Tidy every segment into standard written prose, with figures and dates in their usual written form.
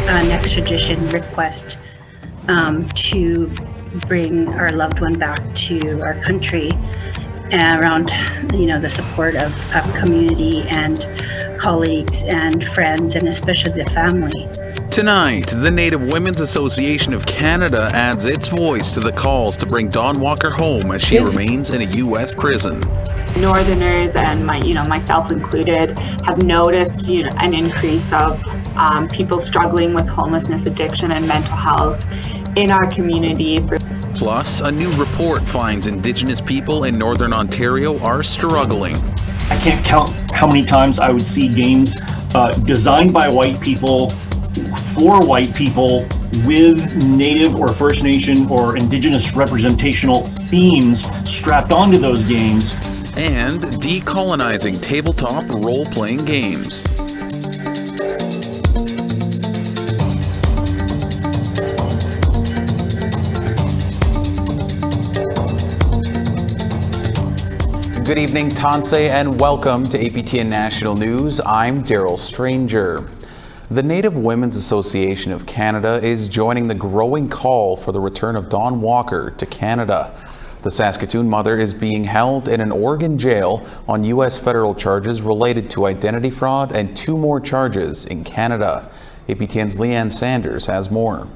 An extradition request to bring our loved one back to our country around, the support of community and colleagues and friends, and especially the family. Tonight, the Native Women's Association of Canada adds its voice to the calls to bring Dawn Walker home as she remains in a U.S. prison. Northerners and myself included have noticed an increase of people struggling with homelessness, addiction, and mental health in our community. Plus, a new report finds Indigenous people in Northern Ontario are struggling. I can't count how many times I would see games designed by white people for white people with Native or First Nation or Indigenous representational themes strapped onto those games. And decolonizing tabletop role-playing games. Good evening, Tanse, and welcome to APTN National News. I'm Daryl Stranger. The Native Women's Association of Canada is joining the growing call for the return of Dawn Walker to Canada. The Saskatoon mother is being held in an Oregon jail on U.S. federal charges related to identity fraud and 2 more charges in Canada. APTN's Leanne Sanders has more.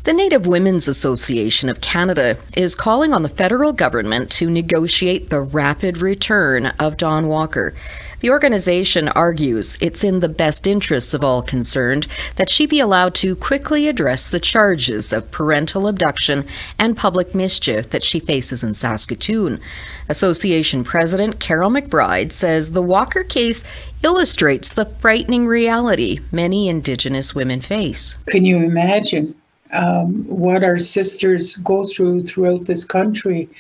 The Native Women's Association of Canada is calling on the federal government to negotiate the rapid return of Dawn Walker. The organization argues it's in the best interests of all concerned that she be allowed to quickly address the charges of parental abduction and public mischief that she faces in Saskatoon. Association President Carol McBride says the Walker case illustrates the frightening reality many Indigenous women face. Can you imagine what our sisters go throughout this country?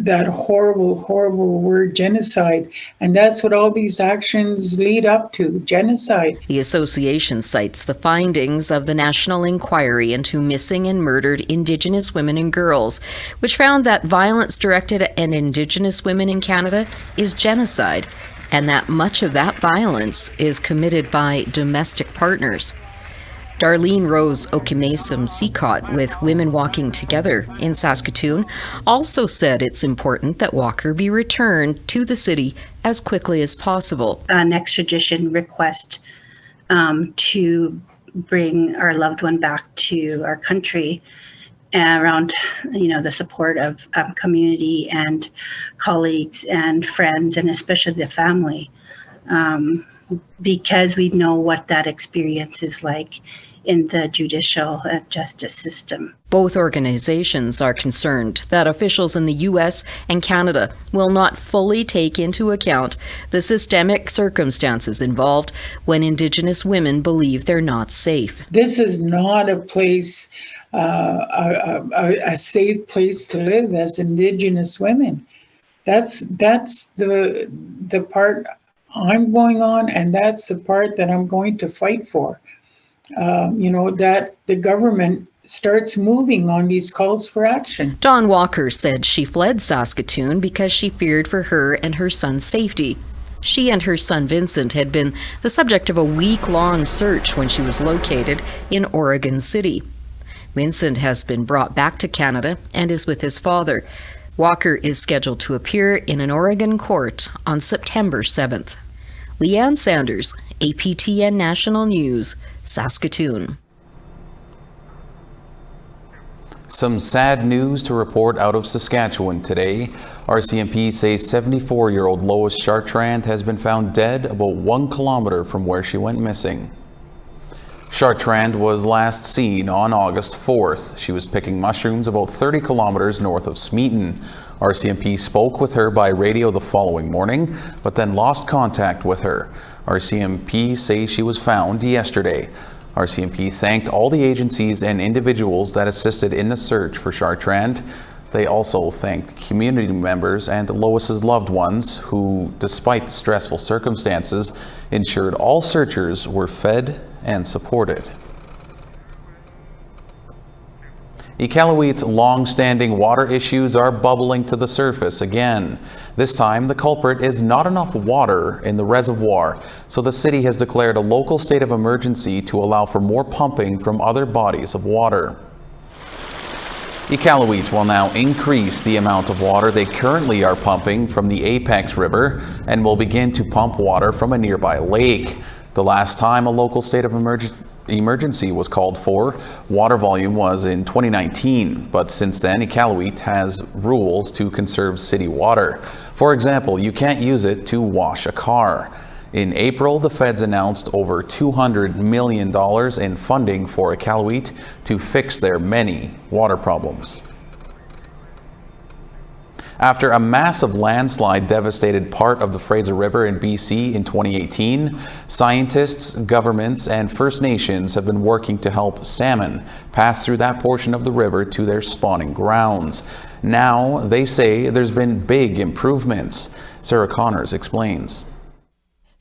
That horrible word genocide. And that's what all these actions lead up to, genocide. The association cites the findings of the National Inquiry into Missing and Murdered Indigenous Women and Girls, which found that violence directed at Indigenous women in Canada is genocide, and that much of that violence is committed by domestic partners. Darlene Rose Okimesum Seacott with Women Walking Together in Saskatoon also said it's important that Walker be returned to the city as quickly as possible. An extradition request to bring our loved one back to our country around, the support of community and colleagues and friends, and especially the family, because we know what that experience is like in the judicial justice system. Both organizations are concerned that officials in the U.S. and Canada will not fully take into account the systemic circumstances involved when Indigenous women believe they're not safe. This is not a place, a safe place to live as Indigenous women. That's the part I'm going on, and that's the part that I'm going to fight for. That the government starts moving on these calls for action. Dawn Walker said she fled Saskatoon because she feared for her and her son's safety. She and her son Vincent had been the subject of a week-long search when she was located in Oregon City. Vincent has been brought back to Canada and is with his father. Walker is scheduled to appear in an Oregon court on September 7th. Leanne Sanders, APTN National News, Saskatoon. Some sad news to report out of Saskatchewan today. RCMP says 74-year-old Lois Chartrand has been found dead about 1 kilometer from where she went missing. Chartrand was last seen on August 4th. She was picking mushrooms about 30 kilometers north of Smeaton. RCMP spoke with her by radio the following morning, but then lost contact with her. RCMP say she was found yesterday. RCMP thanked all the agencies and individuals that assisted in the search for Chartrand. They also thanked community members and Lois's loved ones who, despite the stressful circumstances, ensured all searchers were fed and supported. Iqaluit's long-standing water issues are bubbling to the surface again. This time, the culprit is not enough water in the reservoir, so the city has declared a local state of emergency to allow for more pumping from other bodies of water. Iqaluit will now increase the amount of water they currently are pumping from the Apex River and will begin to pump water from a nearby lake. The last time a local state of emergency was called for, water volume was in 2019, but since then Iqaluit has rules to conserve city water. For example, you can't use it to wash a car. In April, the feds announced over $200 million in funding for Iqaluit to fix their many water problems. After a massive landslide devastated part of the Fraser River in BC in 2018, scientists, governments, and First Nations have been working to help salmon pass through that portion of the river to their spawning grounds. Now, they say there's been big improvements. Sarah Connors explains.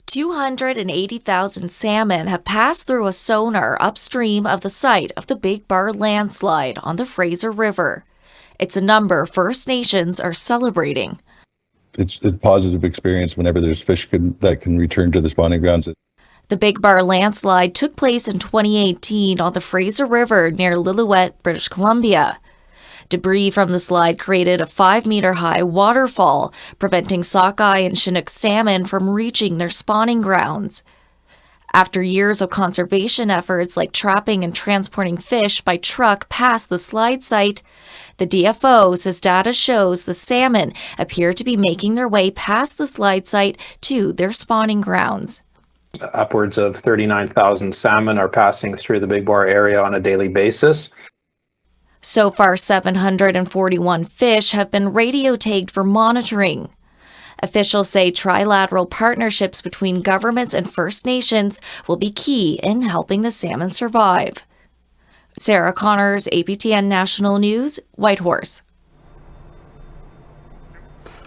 280,000 salmon have passed through a sonar upstream of the site of the Big Bar landslide on the Fraser River. It's a number First Nations are celebrating. It's a positive experience whenever there's fish that can return to the spawning grounds. The Big Bar landslide took place in 2018 on the Fraser River near Iqaluit, British Columbia. Debris from the slide created a 5-meter-high waterfall, preventing sockeye and Chinook salmon from reaching their spawning grounds. After years of conservation efforts like trapping and transporting fish by truck past the slide site, the DFO says data shows the salmon appear to be making their way past the slide site to their spawning grounds. Upwards of 39,000 salmon are passing through the Big Bar area on a daily basis. So far, 741 fish have been radio tagged for monitoring. Officials say trilateral partnerships between governments and First Nations will be key in helping the salmon survive. Sarah Connors, APTN National News, Whitehorse.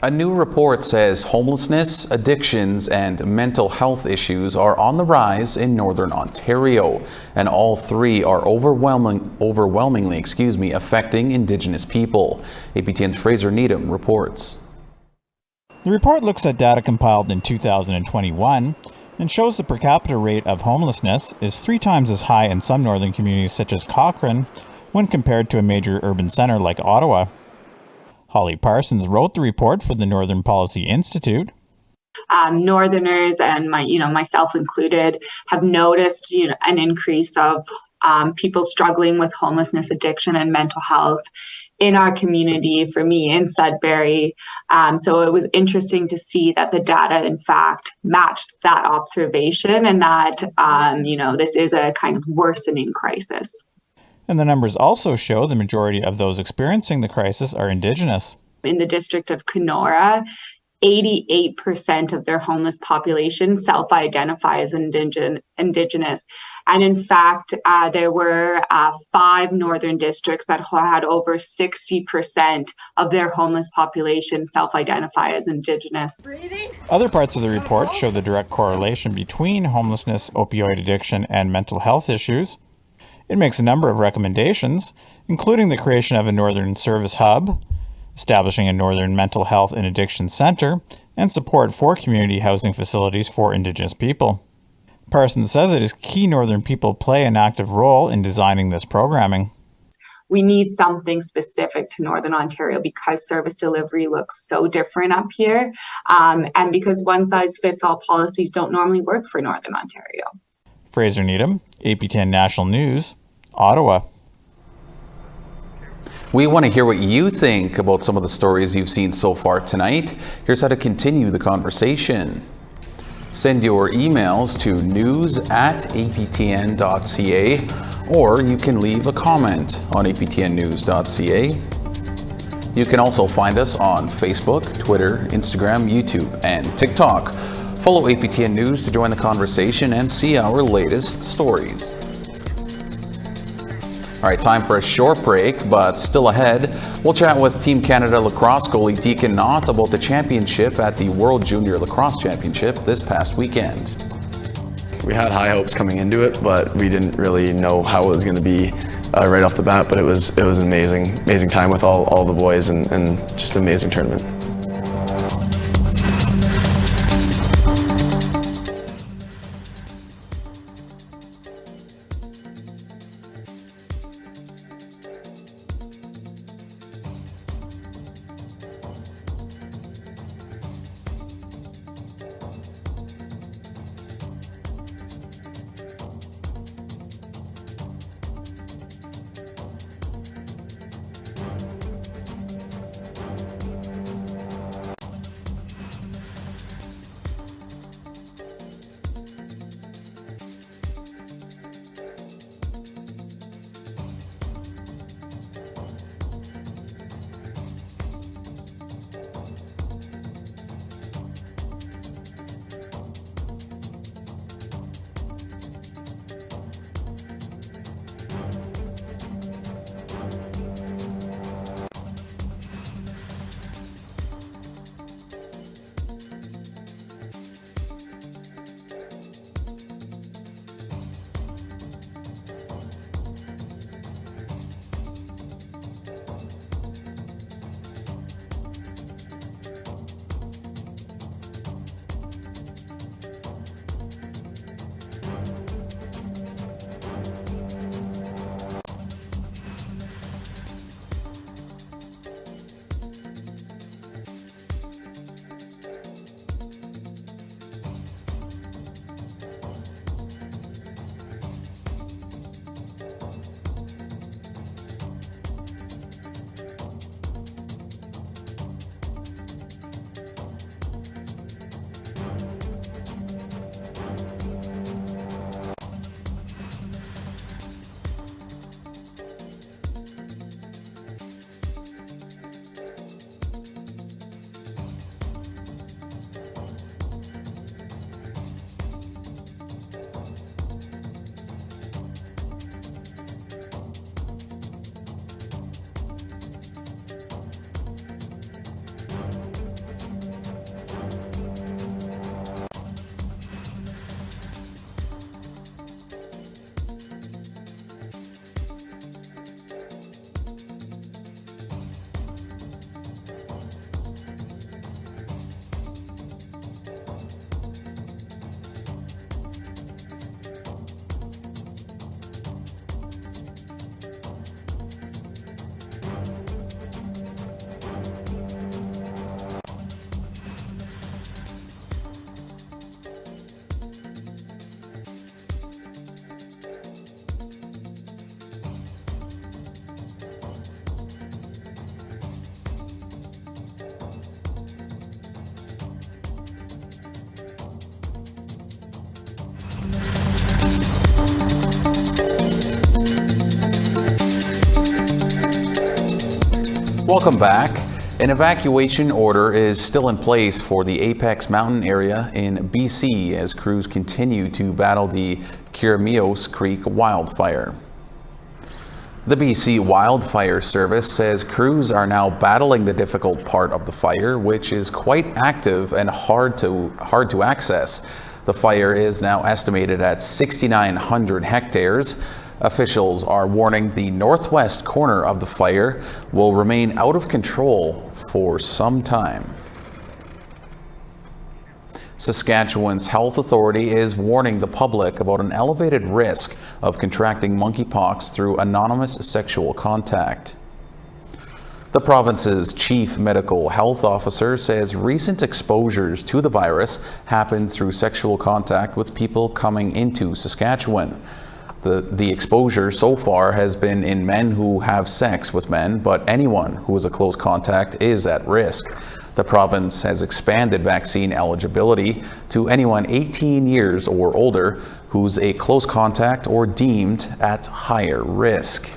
A new report says homelessness, addictions, and mental health issues are on the rise in Northern Ontario, and all three are overwhelmingly affecting Indigenous people. APTN's Fraser Needham reports. The report looks at data compiled in 2021 and shows the per capita rate of homelessness is 3 times as high in some northern communities such as Cochrane when compared to a major urban center like Ottawa. Holly Parsons wrote the report for the Northern Policy Institute. Northerners and myself included have noticed an increase of people struggling with homelessness, addiction, and mental health in our community, for me in Sudbury. So it was interesting to see that the data, in fact, matched that observation and that, this is a kind of worsening crisis. And the numbers also show the majority of those experiencing the crisis are Indigenous. In the district of Kenora, 88% of their homeless population self-identify as Indigenous. And in fact, there were 5 northern districts that had over 60% of their homeless population self-identify as Indigenous. Other parts of the report show the direct correlation between homelessness, opioid addiction, and mental health issues. It makes a number of recommendations, including the creation of a Northern Service Hub, establishing a Northern Mental Health and Addiction Center, and support for community housing facilities for Indigenous people. Parsons says it is key Northern people play an active role in designing this programming. We need something specific to Northern Ontario because service delivery looks so different up here, and because one-size-fits-all policies don't normally work for Northern Ontario. Fraser Needham, APTN National News, Ottawa. We want to hear what you think about some of the stories you've seen so far tonight. Here's how to continue the conversation. Send your emails to news@aptn.ca, or you can leave a comment on aptnnews.ca. You can also find us on Facebook, Twitter, Instagram, YouTube, and TikTok. Follow APTN News to join the conversation and see our latest stories. All right, time for a short break, but still ahead, we'll chat with Team Canada lacrosse goalie Deacon Knott about the championship at the World Junior Lacrosse Championship this past weekend. We had high hopes coming into it, but we didn't really know how it was going to be right off the bat, but it was an amazing time with all the boys and just an amazing tournament. Welcome back. An evacuation order is still in place for the Apex Mountain area in BC as crews continue to battle the Kirimios Creek wildfire. The BC Wildfire Service says crews are now battling the difficult part of the fire, which is quite active and hard to access. The fire is now estimated at 6,900 hectares. Officials are warning the northwest corner of the fire will remain out of control for some time. Saskatchewan's health authority is warning the public about an elevated risk of contracting monkeypox through anonymous sexual contact. The province's chief medical health officer says recent exposures to the virus happened through sexual contact with people coming into Saskatchewan. The exposure so far has been in men who have sex with men, but anyone who is a close contact is at risk. The province has expanded vaccine eligibility to anyone 18 years or older who's a close contact or deemed at higher risk.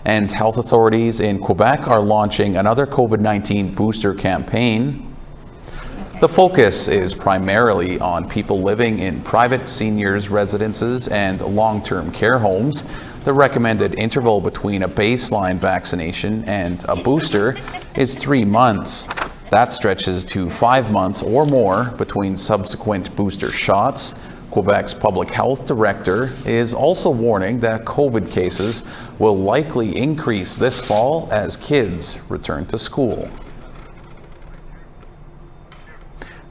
And health authorities in Quebec are launching another COVID-19 booster campaign. The focus is primarily on people living in private seniors' residences and long-term care homes. The recommended interval between a baseline vaccination and a booster is 3 months. That stretches to 5 months or more between subsequent booster shots. Quebec's public health director is also warning that COVID cases will likely increase this fall as kids return to school.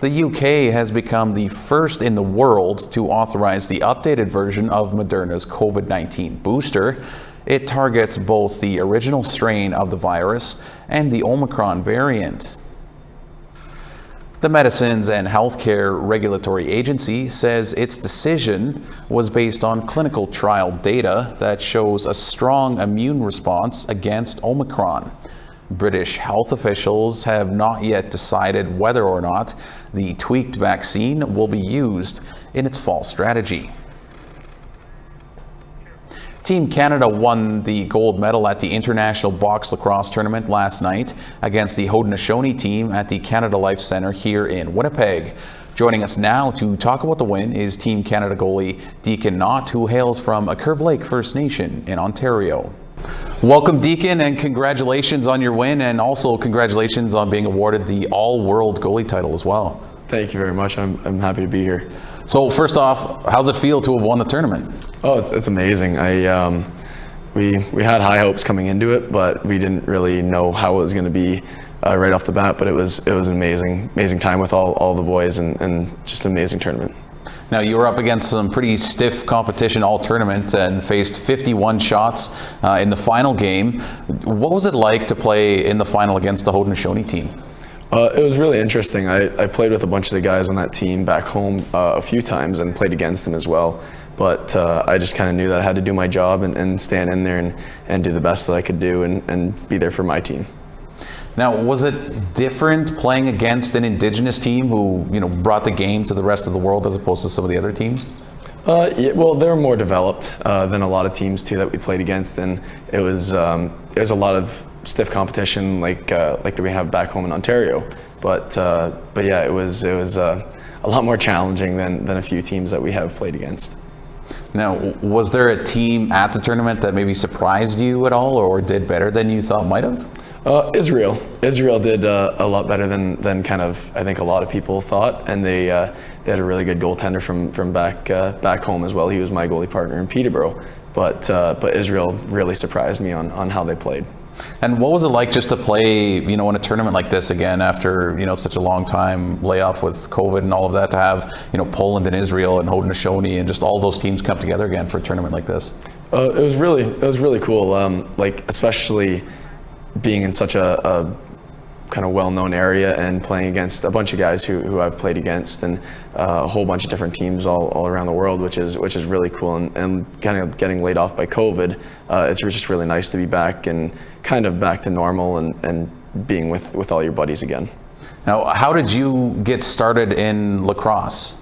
The UK has become the first in the world to authorize the updated version of Moderna's COVID-19 booster. It targets both the original strain of the virus and the Omicron variant. The Medicines and Healthcare Regulatory Agency says its decision was based on clinical trial data that shows a strong immune response against Omicron. British health officials have not yet decided whether or not the tweaked vaccine will be used in its fall strategy. Team Canada won the gold medal at the International Box Lacrosse Tournament last night against the Haudenosaunee team at the Canada Life Centre here in Winnipeg. Joining us now to talk about the win is Team Canada goalie Deacon Knott, who hails from a Curve Lake First Nation in Ontario. Welcome, Deacon, and congratulations on your win, and also congratulations on being awarded the All-World goalie title as well. Thank you very much. I'm happy to be here. So first off, how's it feel to have won the tournament? Oh, it's amazing. We had high hopes coming into it, but we didn't really know how it was going to be right off the bat. But it was an amazing time with all the boys, and just an amazing tournament. Now, you were up against some pretty stiff competition all tournament and faced 51 shots in the final game. What was it like to play in the final against the Haudenosaunee team? It was really interesting. I played with a bunch of the guys on that team back home a few times and played against them as well. But I just kind of knew that I had to do my job and stand in there and do the best that I could do and be there for my team. Now, was it different playing against an Indigenous team who, brought the game to the rest of the world as opposed to some of the other teams? Yeah, well, they're more developed than a lot of teams too that we played against, and it was a lot of stiff competition like that we have back home in Ontario. But yeah, it was a lot more challenging than a few teams that we have played against. Now, was there a team at the tournament that maybe surprised you at all or did better than you thought might have? Israel did a lot better than kind of I think a lot of people thought, and they had a really good goaltender from back home as well. He was my goalie partner in Peterborough, but Israel really surprised me on how they played. And what was it like just to play, in a tournament like this again after, such a long time layoff with COVID and all of that, to have, Poland and Israel and Haudenosaunee and just all those teams come together again for a tournament like this? It was really cool. Especially being in such a kind of well-known area and playing against a bunch of guys who I've played against, and a whole bunch of different teams all around the world, which is really cool. And kind of getting laid off by COVID, it's just really nice to be back and kind of back to normal and being with all your buddies again. Now, how did you get started in lacrosse?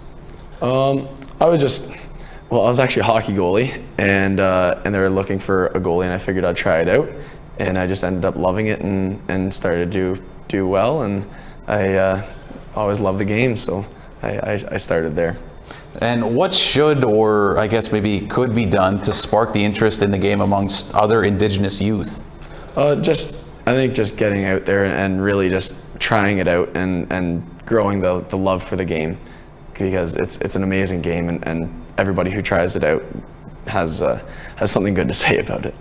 I was actually a hockey goalie, and they were looking for a goalie, and I figured I'd try it out, and I just ended up loving it and started to do well, and I always loved the game, so I started there. And what should, or I guess maybe could be done to spark the interest in the game amongst other Indigenous youth? I think just getting out there and really just trying it out and growing the love for the game, because it's an amazing game, and everybody who tries it out has something good to say about it.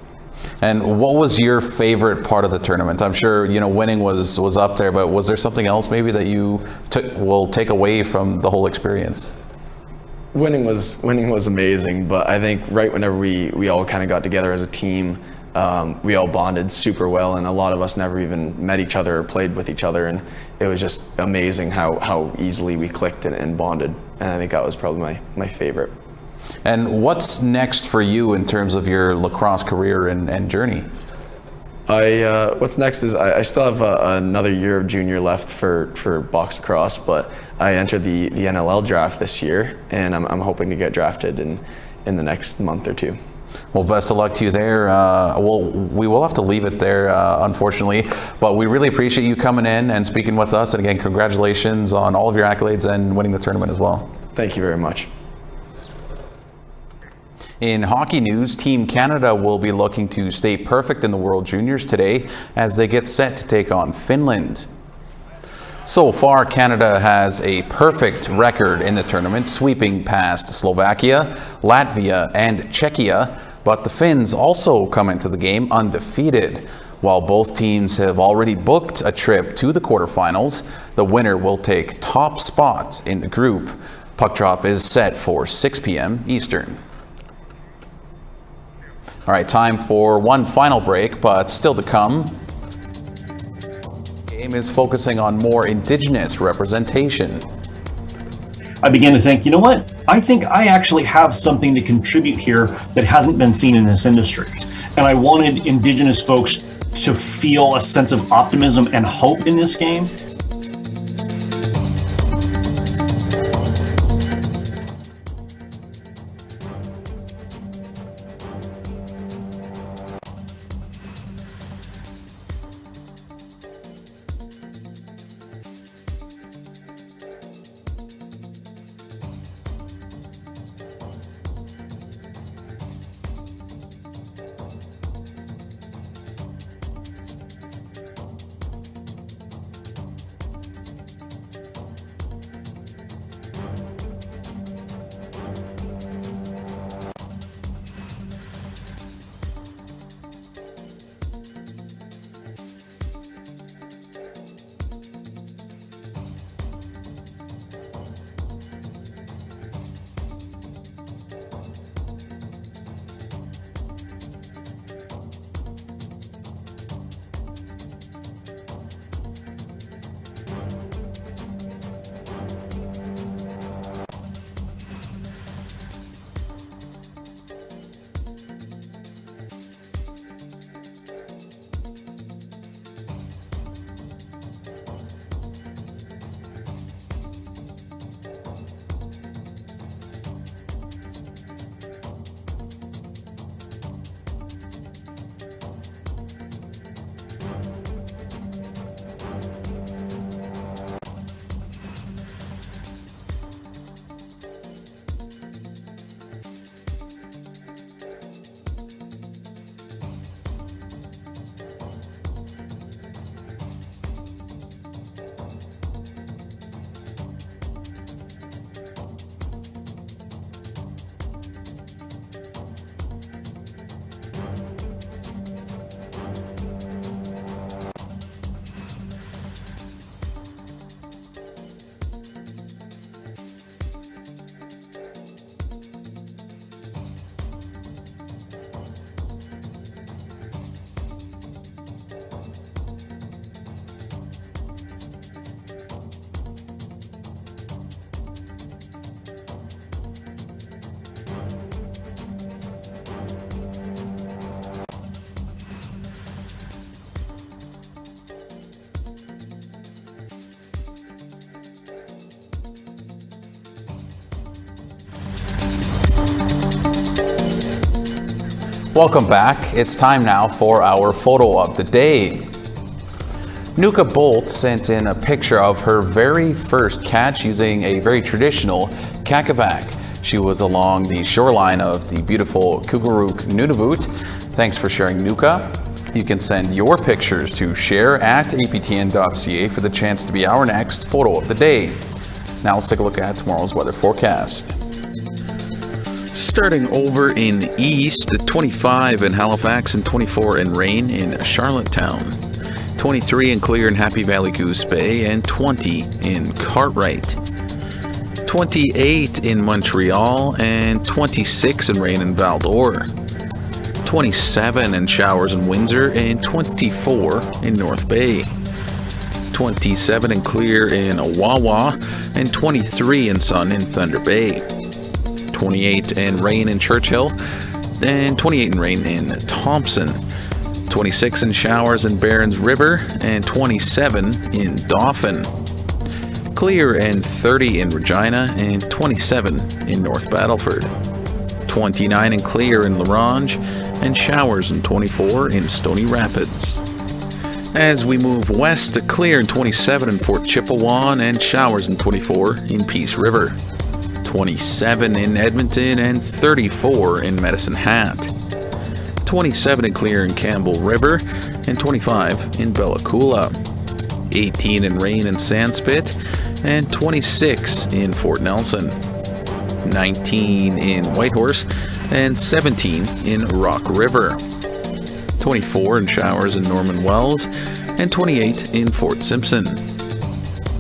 And what was your favorite part of the tournament? I'm sure winning was up there, but was there something else maybe that you will take away from the whole experience? Winning was amazing, but I think right whenever we all kind of got together as a team, we all bonded super well, and a lot of us never even met each other or played with each other, and it was just amazing how easily we clicked and bonded, and I think that was probably my favorite. And what's next for you in terms of your lacrosse career and journey? What's next is I still have another year of junior left for box lacrosse, but I entered the NLL draft this year, and I'm hoping to get drafted in the next month or two. Well, best of luck to you there. We will have to leave it there, unfortunately, but we really appreciate you coming in and speaking with us. And again, congratulations on all of your accolades and winning the tournament as well. Thank you very much. In hockey news, Team Canada will be looking to stay perfect in the World Juniors today as they get set to take on Finland. So far, Canada has a perfect record in the tournament, sweeping past Slovakia, Latvia, and Czechia, but the Finns also come into the game undefeated. While both teams have already booked a trip to the quarterfinals, the winner will take top spot in the group. Puck drop is set for 6 p.m. Eastern. All right, time for one final break, but still to come. The game is focusing on more Indigenous representation. I began to think, you know what? I think I actually have something to contribute here that hasn't been seen in this industry. And I wanted Indigenous folks to feel a sense of optimism and hope in this game. Welcome back. It's time now for our photo of the day. Nuka Bolt sent in a picture of her very first catch using a very traditional kakavak. She was along the shoreline of the beautiful Iqaluit, Nunavut. Thanks for sharing, Nuka. You can send your pictures to share@aptn.ca for the chance to be our next photo of the day. Now let's take a look at tomorrow's weather forecast. Starting over in the east, 25 in Halifax and 24 in rain in Charlottetown, 23 in clear in Happy Valley Goose Bay, and 20 in Cartwright, 28 in Montreal, and 26 in rain in Val-d'Or, 27 in showers in Windsor, and 24 in North Bay, 27 in clear in Wawa, and 23 in sun in Thunder Bay, 28 in rain in Churchill, and 28 in rain in Thompson, 26 in showers in Barons River, and 27 in Dauphin. Clear and 30 in Regina, and 27 in North Battleford. 29 in clear in La Ronge, and showers in 24 in Stony Rapids. As we move west, to clear in 27 in Fort Chippewa, and showers in 24 in Peace River. 27 in Edmonton, and 34 in Medicine Hat. 27 in clear in Campbell River, and 25 in Bella Coola. 18 in Rain and Sandspit, and 26 in Fort Nelson. 19 in Whitehorse, and 17 in Rock River. 24 in showers in Norman Wells, and 28 in Fort Simpson.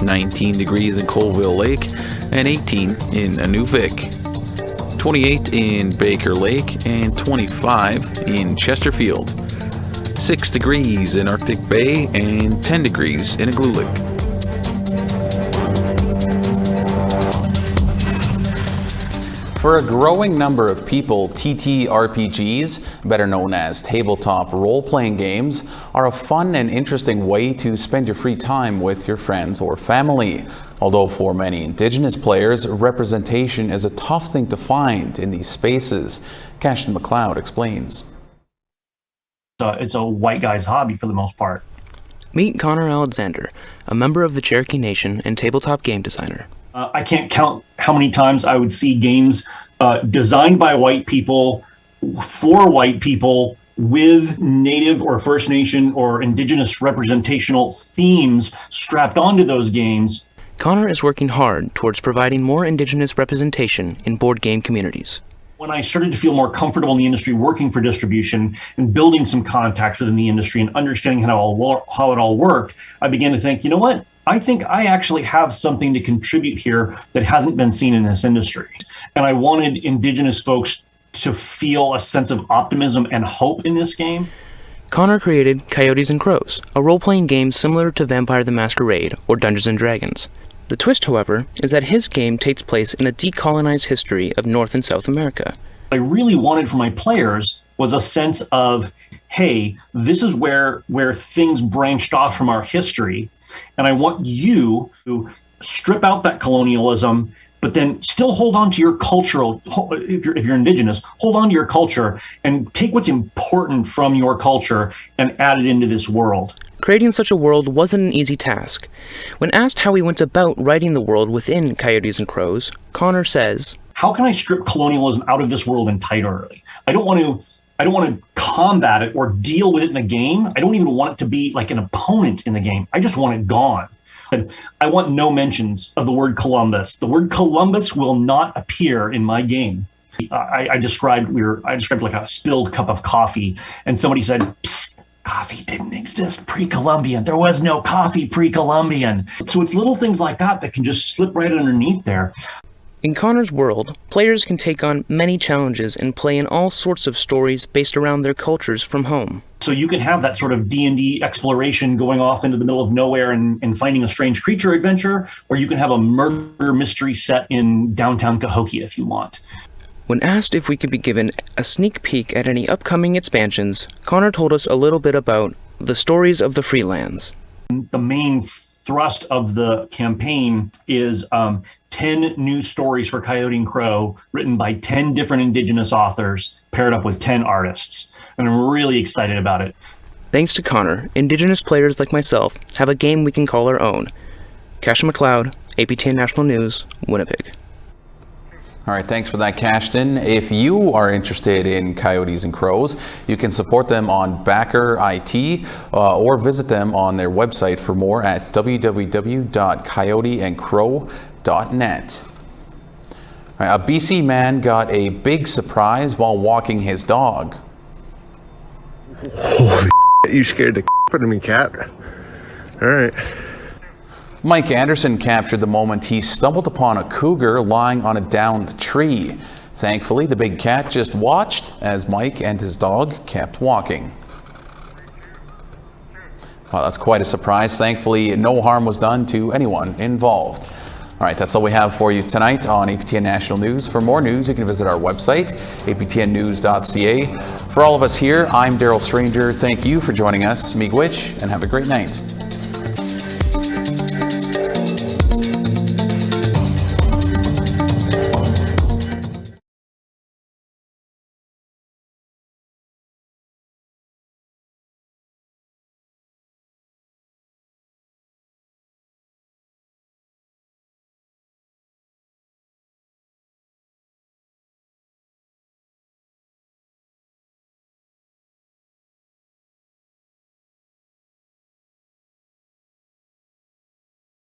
19 degrees in Colville Lake, and 18 in Inuvik. 28 in Baker Lake, and 25 in Chesterfield. 6 degrees in Arctic Bay, and 10 degrees in Iqaluit. For a growing number of people, TTRPGs, better known as tabletop role-playing games, are a fun and interesting way to spend your free time with your friends or family. Although for many Indigenous players, representation is a tough thing to find in these spaces. Cashton McLeod explains. It's a white guy's hobby for the most part. Meet Connor Alexander, a member of the Cherokee Nation and tabletop game designer. I can't count how many times I would see games designed by white people, for white people, with Native or First Nation or Indigenous representational themes strapped onto those games. Connor is working hard towards providing more Indigenous representation in board game communities. When I started to feel more comfortable in the industry, working for distribution and building some contacts within the industry and understanding how it all worked, I began to think, you know what? I think I actually have something to contribute here that hasn't been seen in this industry. And I wanted Indigenous folks to feel a sense of optimism and hope in this game. Connor created Coyotes and Crows, a role-playing game similar to Vampire the Masquerade or Dungeons and Dragons. The twist, however, is that his game takes place in a decolonized history of North and South America. What I really wanted for my players was a sense of, hey, this is where things branched off from our history. And I want you to strip out that colonialism, but then still hold on to your cultural, if you're Indigenous, hold on to your culture and take what's important from your culture and add it into this world. Creating such a world wasn't an easy task. When asked how he went about writing the world within Coyotes and Crows, Connor says, how can I strip colonialism out of this world entirely? I don't want to combat it or deal with it in a game. I don't even want it to be like an opponent in the game. I just want it gone. And I want no mentions of the word Columbus. The word Columbus will not appear in my game. I described like a spilled cup of coffee, and somebody said, psst, coffee didn't exist pre-Columbian. There was no coffee pre-Columbian. So it's little things like that that can just slip right underneath there. In Connor's world, players can take on many challenges and play in all sorts of stories based around their cultures from home. So you can have that sort of D&D exploration going off into the middle of nowhere and finding a strange creature adventure, or you can have a murder mystery set in downtown Cahokia if you want. When asked if we could be given a sneak peek at any upcoming expansions, Connor told us a little bit about the stories of the Freelands. The main thrust of the campaign is 10 new stories for Coyote and Crow written by 10 different Indigenous authors paired up with 10 artists. And I'm really excited about it. Thanks to Connor, Indigenous players like myself have a game we can call our own. Cashton McLeod, APTN National News, Winnipeg. All right, thanks for that, Cashton. If you are interested in Coyotes and Crows, you can support them on Backer IT or visit them on their website for more at www.coyoteandcrow.net. A BC man got a big surprise while walking his dog. Holy shit, you scared the out of me, cat. All right. Mike Anderson captured the moment he stumbled upon a cougar lying on a downed tree. Thankfully, the big cat just watched as Mike and his dog kept walking. Well, that's quite a surprise. Thankfully, no harm was done to anyone involved. All right, that's all we have for you tonight on APTN National News. For more news, you can visit our website, aptnnews.ca. For all of us here, I'm Daryl Stranger. Thank you for joining us. Miigwech, and have a great night.